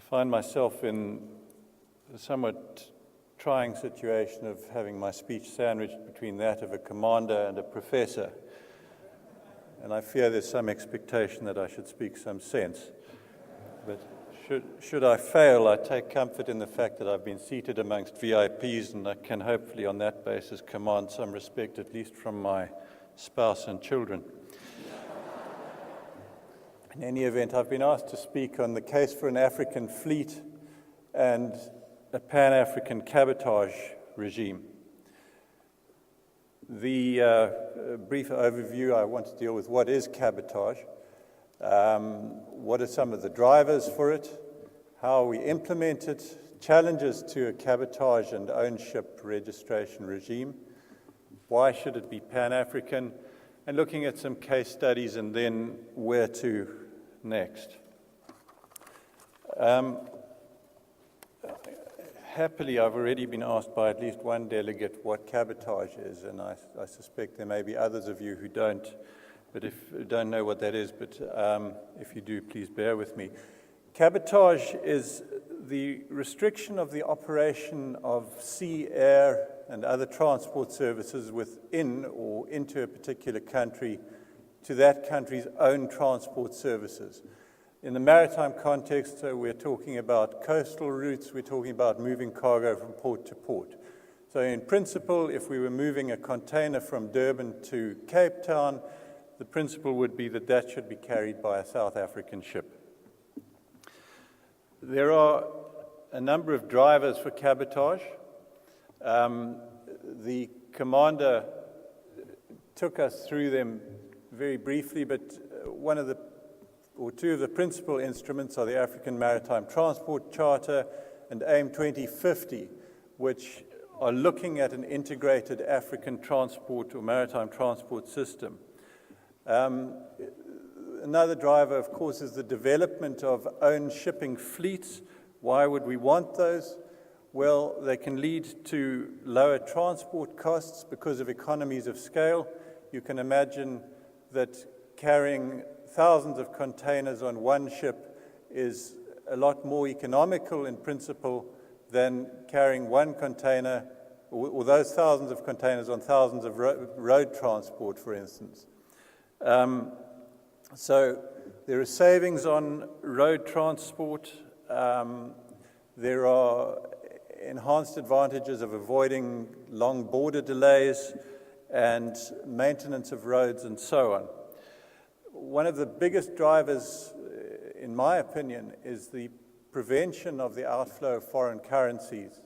find myself in a somewhat trying situation of having my speech sandwiched between that of a commander and a professor. And I fear there's some expectation that I should speak some sense. But should I fail, I take comfort in the fact that I've been seated amongst VIPs, and I can hopefully on that basis command some respect, at least from my spouse and children. In any event, I've been asked to speak on the case for an African fleet and a Pan-African cabotage regime. The brief overview, I want to deal with what is cabotage, what are some of the drivers for it, how we implement it, challenges to a cabotage and ownership registration regime, why should it be Pan-African, and looking at some case studies and then where to next. Happily, I've already been asked by at least one delegate what cabotage is, and I suspect there may be others of you who don't know what that is, but if you do, please bear with me. Cabotage is the restriction of the operation of sea, air, and other transport services within or into a particular country to that country's own transport services. In the maritime context, we're talking about coastal routes, we're talking about moving cargo from port to port. So in principle, if we were moving a container from Durban to Cape Town, the principle would be that that should be carried by a South African ship. There are a number of drivers for cabotage. The commander took us through them very briefly, but two of the principal instruments are the African Maritime Transport Charter and AIM 2050, which are looking at an integrated African transport or maritime transport system. Another driver, of course, is the development of own shipping fleets. Why would we want those? Well, they can lead to lower transport costs because of economies of scale. You can imagine that carrying thousands of containers on one ship is a lot more economical in principle than carrying one container or those thousands of containers on thousands of road transport, for instance. So there are savings on road transport. There are enhanced advantages of avoiding long border delays and maintenance of roads and so on. One of the biggest drivers, in my opinion, is the prevention of the outflow of foreign currencies.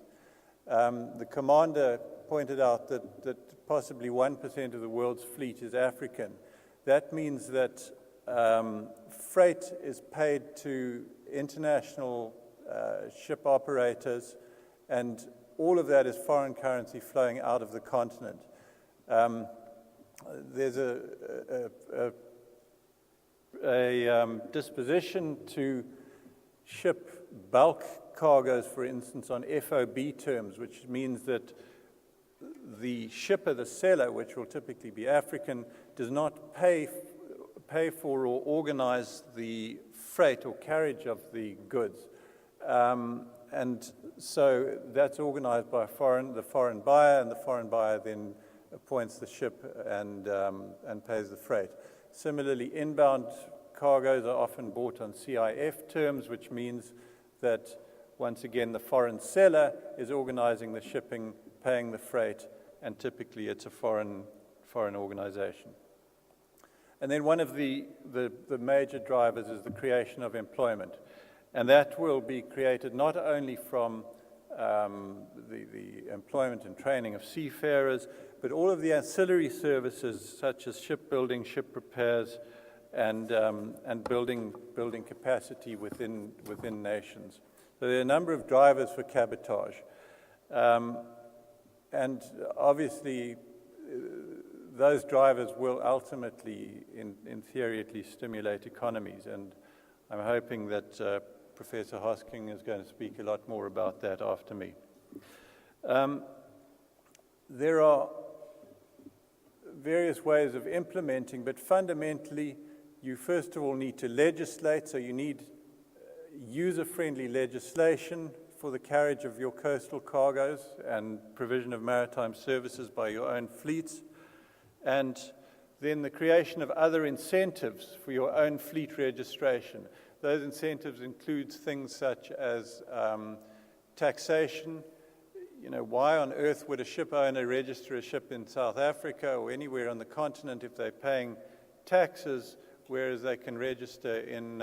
The commander pointed out that possibly 1% of the world's fleet is African. That means that freight is paid to international ship operators, and all of that is foreign currency flowing out of the continent. There's a disposition to ship bulk cargoes, for instance, on FOB terms, which means that the shipper, the seller, which will typically be African, does not pay for or organize the freight or carriage of the goods. And so that's organized by the foreign buyer, and the foreign buyer then appoints the ship and pays the freight. Similarly, inbound cargoes are often bought on CIF terms, which means that, once again, the foreign seller is organizing the shipping, paying the freight, and typically it's a foreign organization. And then one of the major drivers is the creation of employment. And that will be created not only from the employment and training of seafarers, but all of the ancillary services such as shipbuilding, ship repairs, and building capacity within nations. So there are a number of drivers for cabotage. And obviously, those drivers will ultimately, in theory at least, stimulate economies. And I'm hoping that Professor Hosking is going to speak a lot more about that after me. There are various ways of implementing, but fundamentally, you first of all need to legislate, so you need user-friendly legislation for the carriage of your coastal cargoes and provision of maritime services by your own fleets, and then the creation of other incentives for your own fleet registration. Those incentives include things such as taxation. You know, why on earth would a ship owner register a ship in South Africa or anywhere on the continent if they're paying taxes, whereas they can register in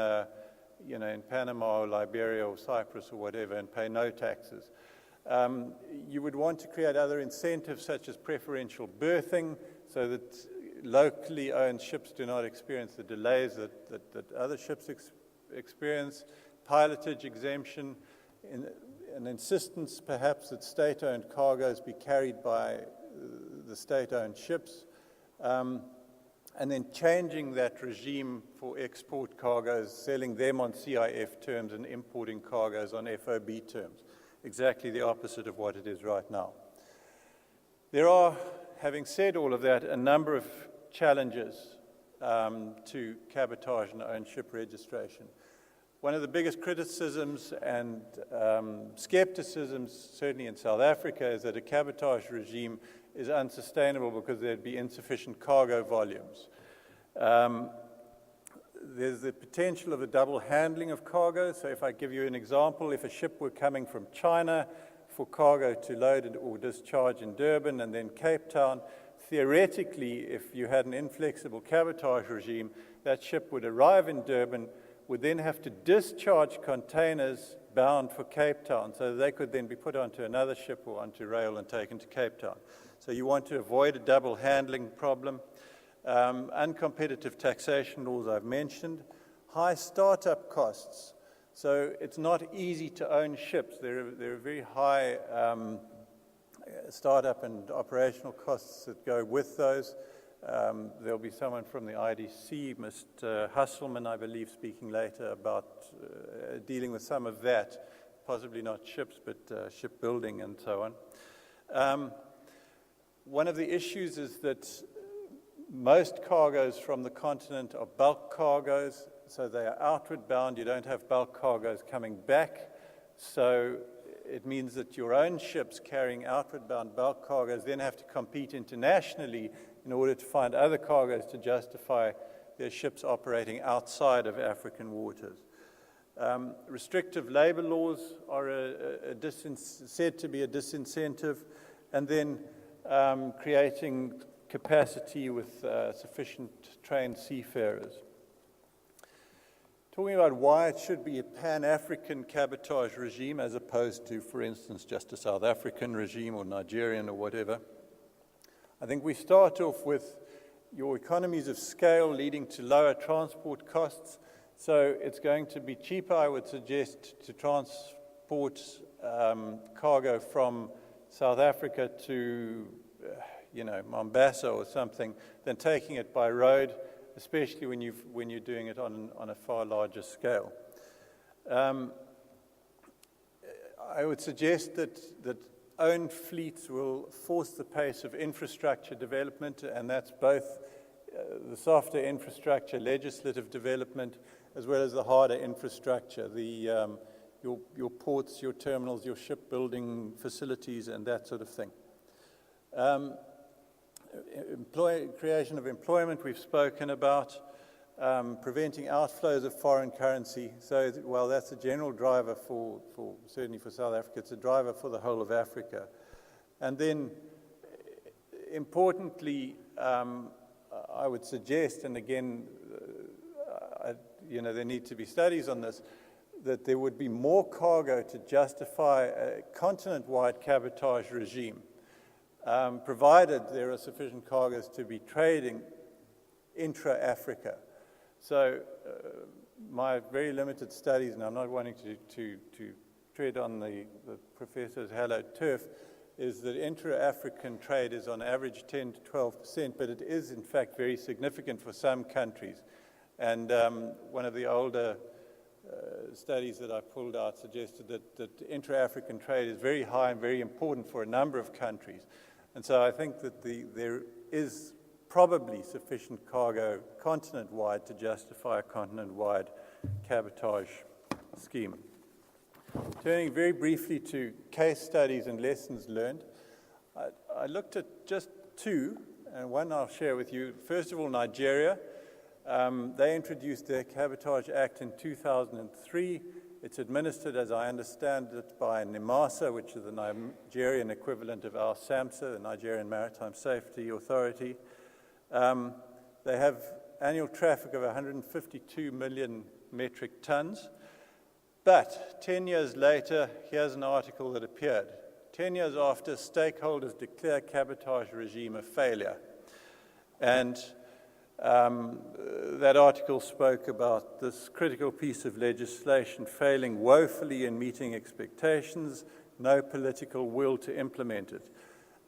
in Panama or Liberia or Cyprus or whatever and pay no taxes? You would want to create other incentives such as preferential berthing so that locally owned ships do not experience the delays that other ships experience, pilotage exemption, an insistence perhaps that state-owned cargoes be carried by the state-owned ships, and then changing that regime for export cargoes, selling them on CIF terms and importing cargoes on FOB terms. Exactly the opposite of what it is right now. There are, having said all of that, a number of challenges to cabotage and own ship registration. One of the biggest criticisms and skepticisms, certainly in South Africa, is that a cabotage regime is unsustainable because there'd be insufficient cargo volumes. There's the potential of a double handling of cargo. So if I give you an example, if a ship were coming from China for cargo to load or discharge in Durban and then Cape Town, theoretically, if you had an inflexible cabotage regime, that ship would arrive in Durban, would then have to discharge containers bound for Cape Town, so they could then be put onto another ship or onto rail and taken to Cape Town. So you want to avoid a double handling problem. Uncompetitive taxation laws I've mentioned. High startup costs. So it's not easy to own ships. There are very high startup and operational costs that go with those. There'll be someone from the IDC, Mr. Husselman, I believe, speaking later about dealing with some of that, possibly not ships, but shipbuilding and so on. One of the issues is that most cargoes from the continent are bulk cargoes, so they are outward bound. You don't have bulk cargoes coming back, so it means that your own ships carrying outward bound bulk cargoes then have to compete internationally in order to find other cargoes to justify their ships operating outside of African waters. Restrictive labor laws are said to be a disincentive, and then creating capacity with sufficient trained seafarers. Talking about why it should be a Pan-African cabotage regime as opposed to, for instance, just a South African regime or Nigerian or whatever. I think we start off with your economies of scale leading to lower transport costs. So it's going to be cheaper, I would suggest, to transport cargo from South Africa to Mombasa or something than taking it by road, especially when you're doing it on a far larger scale. I would suggest that owned fleets will force the pace of infrastructure development, and that's both the softer infrastructure, legislative development, as well as the harder infrastructure, your ports, your terminals, your shipbuilding facilities, and that sort of thing. Creation of employment we've spoken about, preventing outflows of foreign currency. So, well, that's a general driver certainly for South Africa. It's a driver for the whole of Africa. And then, importantly, I would suggest, and again, there need to be studies on this, that there would be more cargo to justify a continent-wide cabotage regime, provided there are sufficient cargoes to be trading intra-Africa. So my very limited studies, and I'm not wanting to tread on the professor's hallowed turf, is that intra-African trade is on average 10 to 12%, but it is in fact very significant for some countries. And one of the older studies that I pulled out suggested that intra-African trade is very high and very important for a number of countries. And so I think that there is probably sufficient cargo continent-wide to justify a continent-wide cabotage scheme. Turning very briefly to case studies and lessons learned, I looked at just two, and one I'll share with you. First of all, Nigeria. They introduced their Cabotage Act in 2003. It's administered, as I understand it, by NIMASA, which is the Nigerian equivalent of our SAMSA, the Nigerian Maritime Safety Authority. They have annual traffic of 152 million metric tons. But 10 years later, here's an article that appeared. 10 years after, stakeholders declare cabotage regime a failure. And that article spoke about this critical piece of legislation failing woefully in meeting expectations, no political will to implement it.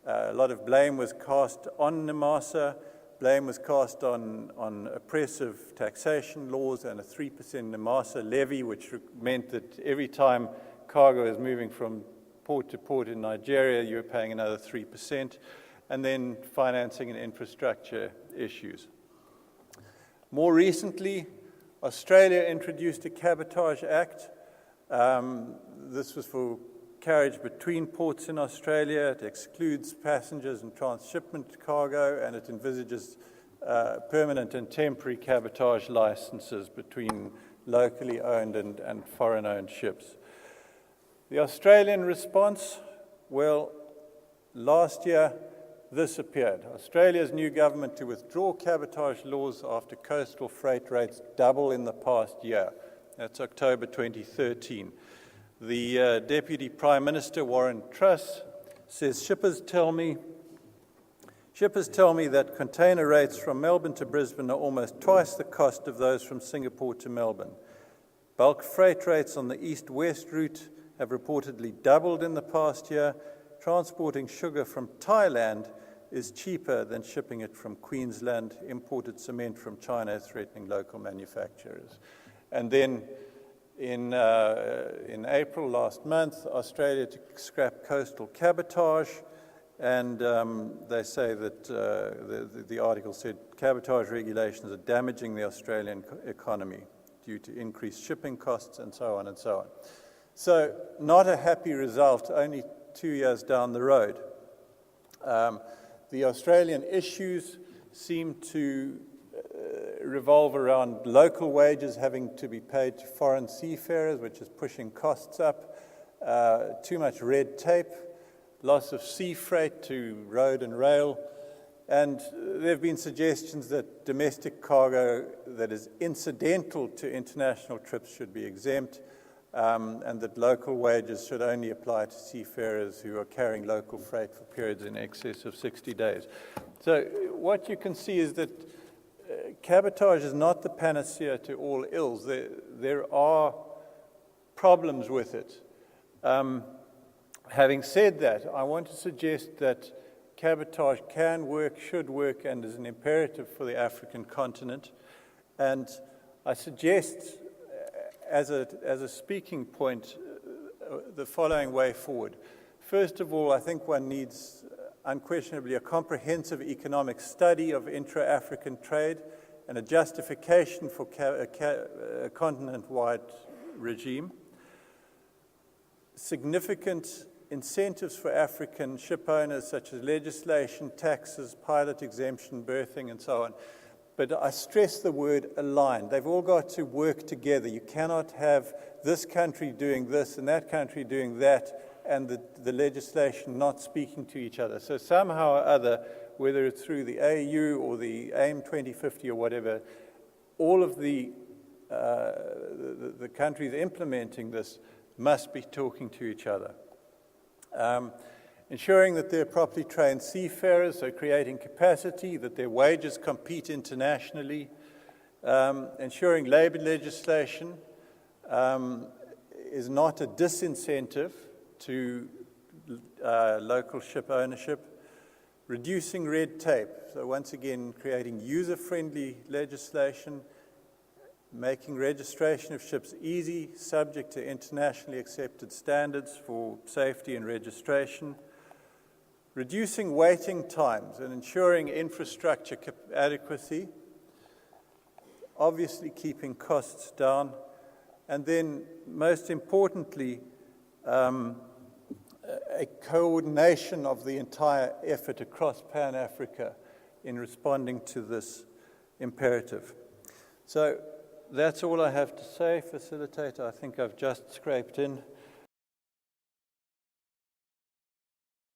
A lot of blame was cast on NIMASA, blame was cast on oppressive taxation laws and a 3% NIMASA levy, which meant that every time cargo is moving from port to port in Nigeria, you're paying another 3%, and then financing and infrastructure issues. More recently, Australia introduced a Cabotage Act. This was for carriage between ports in Australia. It excludes passengers and transshipment cargo, and it envisages permanent and temporary cabotage licenses between locally owned and foreign-owned ships. The Australian response, well, last year, this appeared. Australia's new government to withdraw cabotage laws after coastal freight rates double in the past year. That's October 2013. The Deputy Prime Minister, Warren Truss, says, shippers tell me that container rates from Melbourne to Brisbane are almost twice the cost of those from Singapore to Melbourne. Bulk freight rates on the east-west route have reportedly doubled in the past year. Transporting sugar from Thailand is cheaper than shipping it from Queensland. Imported cement from China is threatening local manufacturers. And then in April last month, Australia to scrap coastal cabotage, and they say that the article said cabotage regulations are damaging the Australian economy due to increased shipping costs and so on and so on. So not a happy result, only 2 years down the road. The Australian issues seem to revolve around local wages having to be paid to foreign seafarers, which is pushing costs up, too much red tape, loss of sea freight to road and rail, and there have been suggestions that domestic cargo that is incidental to international trips should be exempt, and that local wages should only apply to seafarers who are carrying local freight for periods in excess of 60 days. So what you can see is that cabotage is not the panacea to all ills. There are problems with it. Having said that, I want to suggest that cabotage can work, should work, and is an imperative for the African continent. And I suggest as a speaking point, the following way forward. First of all, I think one needs unquestionably a comprehensive economic study of intra-African trade and a justification for a continent-wide regime. Significant incentives for African ship owners, such as legislation, taxes, pilot exemption, berthing, and so on. But I stress the word aligned. They've all got to work together. You cannot have this country doing this and that country doing that and the legislation not speaking to each other. So somehow or other, whether it's through the AU or the AIM 2050 or whatever, all of the countries implementing this must be talking to each other. Ensuring that they're properly trained seafarers, so creating capacity, that their wages compete internationally. Ensuring labor legislation is not a disincentive to local ship ownership. Reducing red tape, so once again creating user-friendly legislation, making registration of ships easy, subject to internationally accepted standards for safety and registration. Reducing waiting times and ensuring infrastructure adequacy, obviously keeping costs down, and then, most importantly, a coordination of the entire effort across Pan-Africa in responding to this imperative. So that's all I have to say, Facilitator. I think I've just scraped in